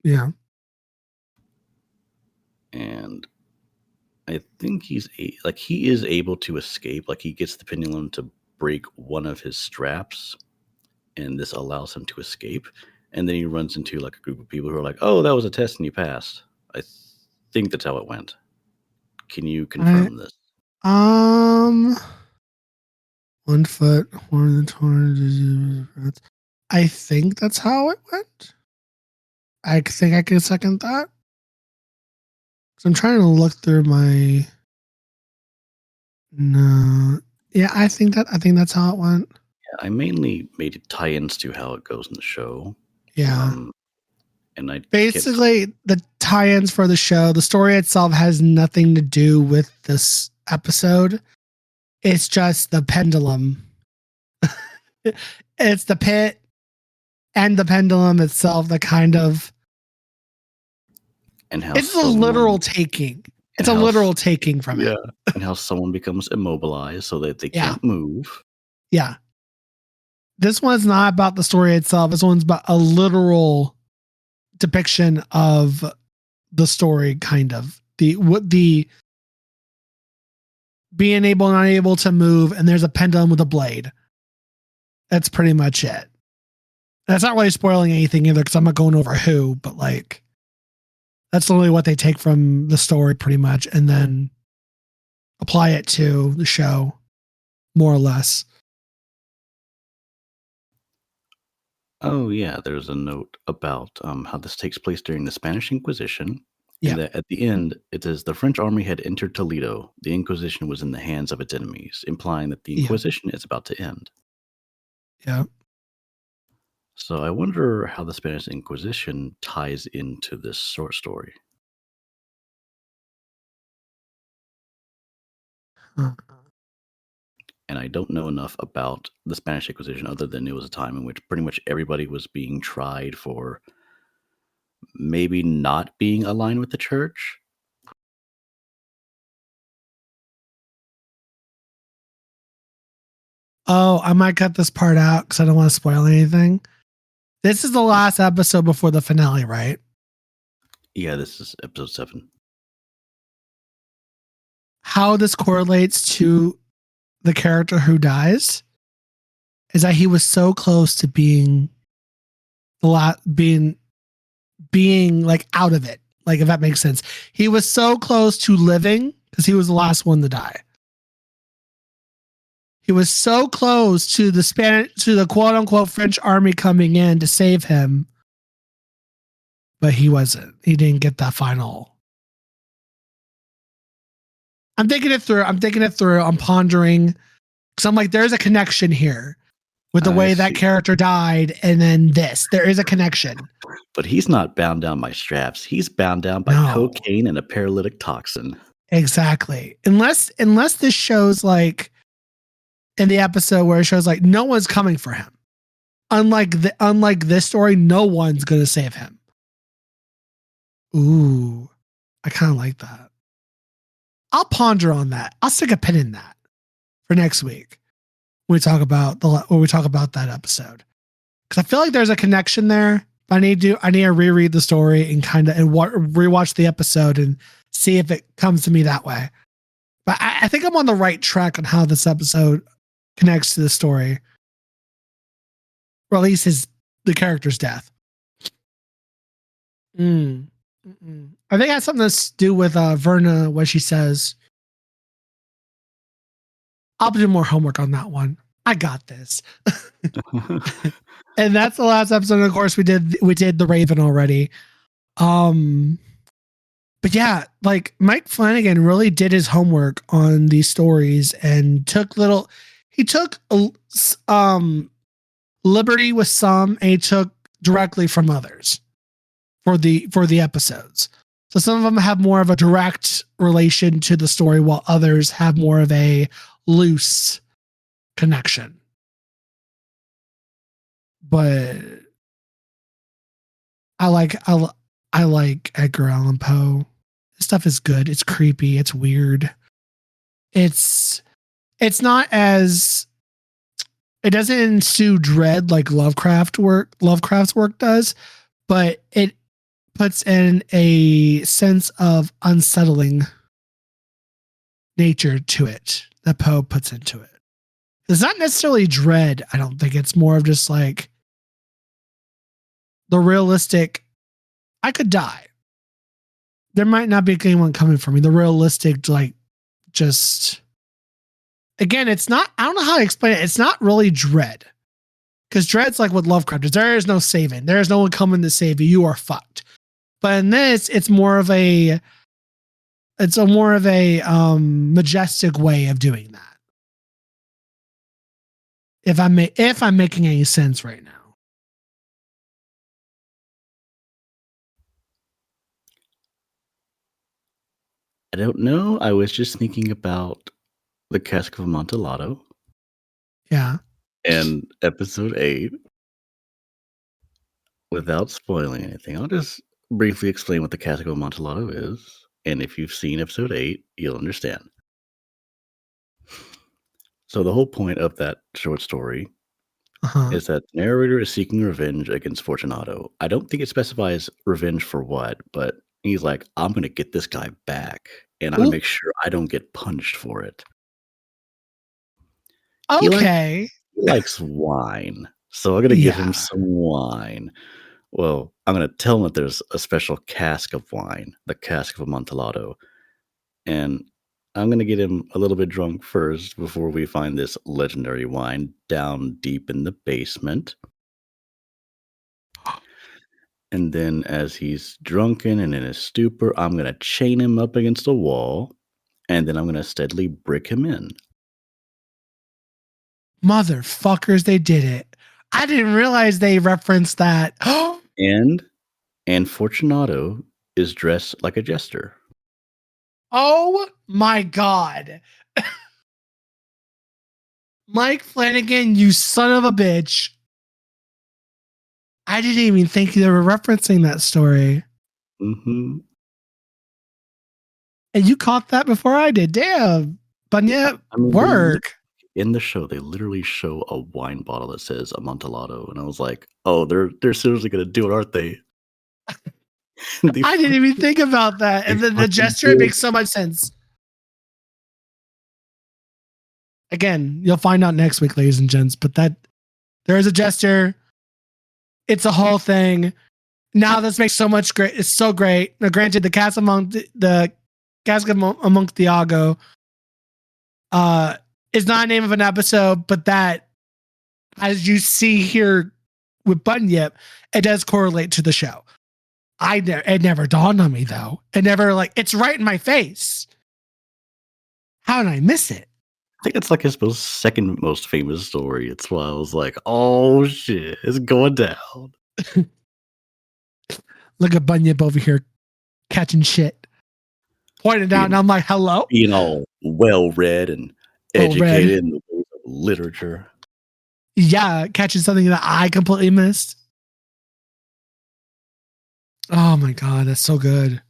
Yeah. And I think he is able to escape. Like he gets the pendulum to break one of his straps, and this allows him to escape. And then he runs into like a group of people who are like, "Oh, that was a test and you passed." I think that's how it went. Can you confirm this? 1 foot, horn, torn. I think that's how it went. I think I can second that. So I'm trying to look through my. No. Yeah, I think that's how it went. Yeah, I mainly made tie-ins to how it goes in the show. Yeah. And I basically the tie-ins for the show, the story itself has nothing to do with this episode. It's just the pendulum. It's the pit and the pendulum itself that kind of. And how it's a literal taking. It's a literal taking from it. And how someone becomes immobilized so that they can't move. Yeah. This one's not about the story itself. This one's about a literal depiction of the story, kind of. The being able and unable to move, and there's a pendulum with a blade. That's pretty much it. That's not really spoiling anything either, because I'm not going over who, but like that's literally what they take from the story pretty much and then apply it to the show, more or less. Oh yeah, there's a note about how this takes place during the Spanish Inquisition. Yeah. And that at the end, it says the French army had entered Toledo. The Inquisition was in the hands of its enemies, implying that the Inquisition is about to end. Yeah. So I wonder how the Spanish Inquisition ties into this short story. And I don't know enough about the Spanish Inquisition other than it was a time in which pretty much everybody was being tried for maybe not being aligned with the church. Oh, I might cut this part out because I don't want to spoil anything. This is the last episode before the finale, right? Yeah, this is episode 7. How this correlates to the character who dies is that he was so close to being like out of it. Like, if that makes sense. He was so close to living because he was the last one to die. He was so close to the quote unquote French army coming in to save him, but he wasn't. He didn't get that final. I'm thinking it through. I'm pondering because I'm like, there's a connection here with the way that character died, and then this. There is a connection. But he's not bound down by straps. He's bound down by cocaine and a paralytic toxin. Exactly. Unless this shows like in the episode where it shows like no one's coming for him. Unlike this story, no one's gonna save him. Ooh, I kind of like that. I'll ponder on that. I'll stick a pin in that for next week when we talk about that episode, because I feel like there's a connection there. I need to reread the story and rewatch the episode and see if it comes to me that way. But I think I'm on the right track on how this episode connects to the story, or at least the character's death. I think it has something to do with Verna, what she says. I'll do more homework on that one. I got this. And that's the last episode. Of course, we did the Raven already. But yeah, like Mike Flanagan really did his homework on these stories and took liberty with some, and he took directly from others for the episodes. So some of them have more of a direct relation to the story, while others have more of a loose connection. But I I like Edgar Allan Poe. This stuff is good. It's creepy. It's weird. It's not as it doesn't ensue dread like Lovecraft's work does, but it puts in a sense of unsettling nature to it that Poe puts into it. It's not necessarily dread. I don't think it's more of just like the realistic, I could die. There might not be anyone coming for me. The realistic, like, just, again, it's not, I don't know how to explain it. It's not really dread. Because dread's like with Lovecraft is there is no saving. There is no one coming to save you. You are fucked. But in this, it's more of a majestic way of doing that. If I'm making any sense right now. I don't know. I was just thinking about the Cask of Amontillado Yeah. and episode 8 without spoiling anything. I'll just briefly explain what the Cask of Amontillado is. And if you've seen episode 8, you'll understand. So the whole point of that short story is that the narrator is seeking revenge against Fortunato. I don't think it specifies revenge for what, but he's like, I'm going to get this guy back, and I'm going to make sure I don't get punished for it. Okay. He likes wine, so I'm going to give him some wine. Well, I'm going to tell him that there's a special cask of wine, the Cask of Amontillado, and I'm going to get him a little bit drunk first before we find this legendary wine down deep in the basement. And then as he's drunken and in a stupor, I'm going to chain him up against a wall, and then I'm going to steadily brick him in. Motherfuckers, they did it. I didn't realize they referenced that. and Fortunato is dressed like a jester. Oh my God. Mike Flanagan, you son of a bitch. I didn't even think they were referencing that story. Mm-hmm. And you caught that before I did. Damn. But yeah, work. In the show, they literally show a wine bottle that says Amontillado, and I was like, "Oh, they're seriously gonna do it, aren't they?" I didn't even think about that, and then the gesture makes so much sense. Again, you'll find out next week, ladies and gents. But that there is a gesture. It's a whole thing. Now this makes so much great. It's so great. Now, granted, the Cask of Amontillado is not a name of an episode, but that, as you see here with Bunyip, it does correlate to the show. It never dawned on me though. It never it's right in my face. How did I miss it? I think it's like his second most famous story. It's why I was like, "Oh shit, it's going down." Look at Bunyip over here catching shit. Pointed out, and I'm like, hello? Being all well-read and educated in the ways of literature. Yeah, catching something that I completely missed. Oh my God, that's so good.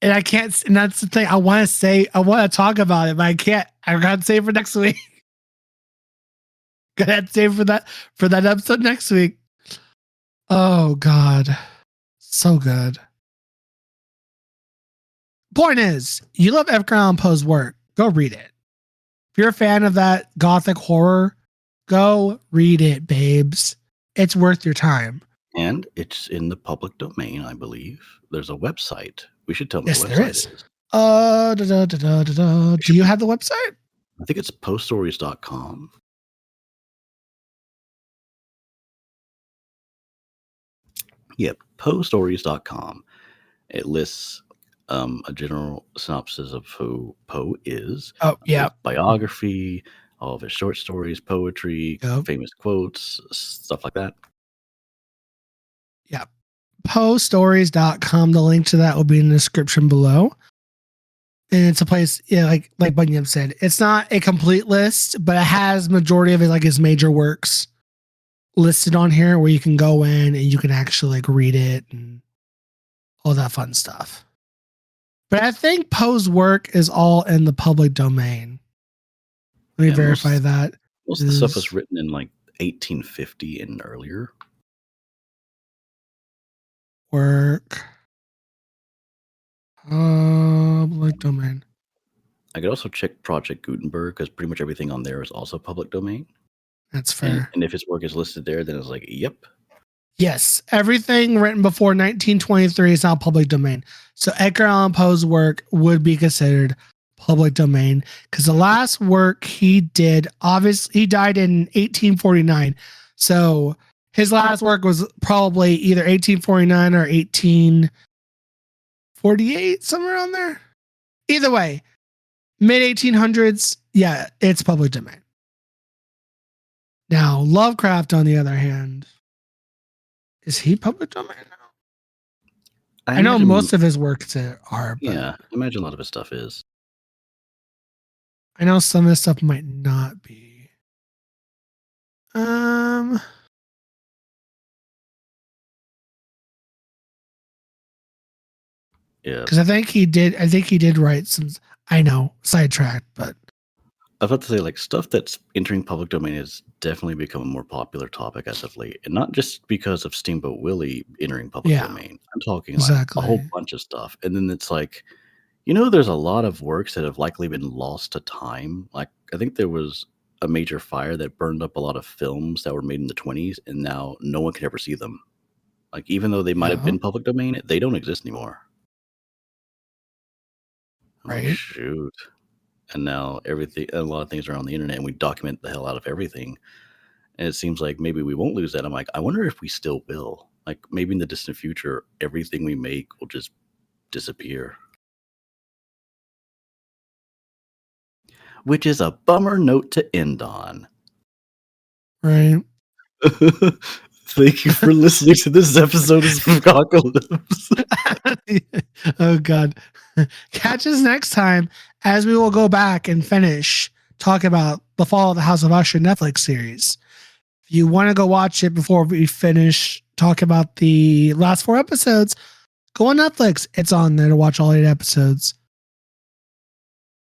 And I can't, and that's the thing. I want to talk about it, but I can't. I gotta save for next week. Gotta save for that episode next week. Oh God. So good. Point is, you love Edgar Allan Poe's work. Go read it. If you're a fan of that gothic horror, go read it, babes. It's worth your time. And it's in the public domain, I believe. There's a website. We should tell them yes, the website there is. Do you have the website? I think it's poststories.com. Yeah, poststories.com. It lists a general synopsis of who Poe is. Oh, yeah. His biography, all of his short stories, poetry, famous quotes, stuff like that. Yeah. poststories.com. The link to that will be in the description below. And it's a place, like Bunyip said, it's not a complete list, but it has majority of it, like his major works. listed on here where you can go in and you can actually like read it and all that fun stuff. But I think Poe's work is all in the public domain. Let me verify that. Most of the stuff was written in like 1850 and earlier. Work. Public domain. I could also check Project Gutenberg because pretty much everything on there is also public domain. That's fair. And if his work is listed there, then it's like, yep. Yes, everything written before 1923 is now public domain. So Edgar Allan Poe's work would be considered public domain because the last work he did, obviously, he died in 1849. So his last work was probably either 1849 or 1848, somewhere around there. Either way, mid 1800s, yeah, it's public domain. Now, Lovecraft, on the other hand, is he public domain now? I know most of his works are. But yeah, I imagine a lot of his stuff is. I know some of his stuff might not be. Yeah. Because I think he did write some. I know, sidetracked, but I was about to say, like, stuff that's entering public domain has definitely become a more popular topic as of late. And not just because of Steamboat Willie entering public domain. I'm talking like a whole bunch of stuff. And then it's like, there's a lot of works that have likely been lost to time. Like, I think there was a major fire that burned up a lot of films that were made in the 1920s, and now no one can ever see them. Like, even though they might have been public domain, they don't exist anymore. Right. Oh, shoot. And now a lot of things are on the internet, and we document the hell out of everything. And it seems like maybe we won't lose that. I'm like, I wonder if we still will. Like, maybe in the distant future, everything we make will just disappear. Which is a bummer note to end on. Right. Thank you for listening to this episode of Apocalypse. Oh, God. Catch us next time as we will go back and finish talk about the Fall of the House of Usher Netflix series. If you want to go watch it before we finish talking about the last 4 episodes, go on Netflix. It's on there to watch all 8 episodes.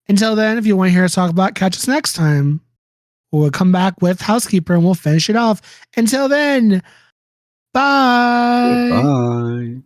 Until then, if you want to hear us talk about, catch us next time. We'll come back with Housekeeper and we'll finish it off. Until then, bye. Bye.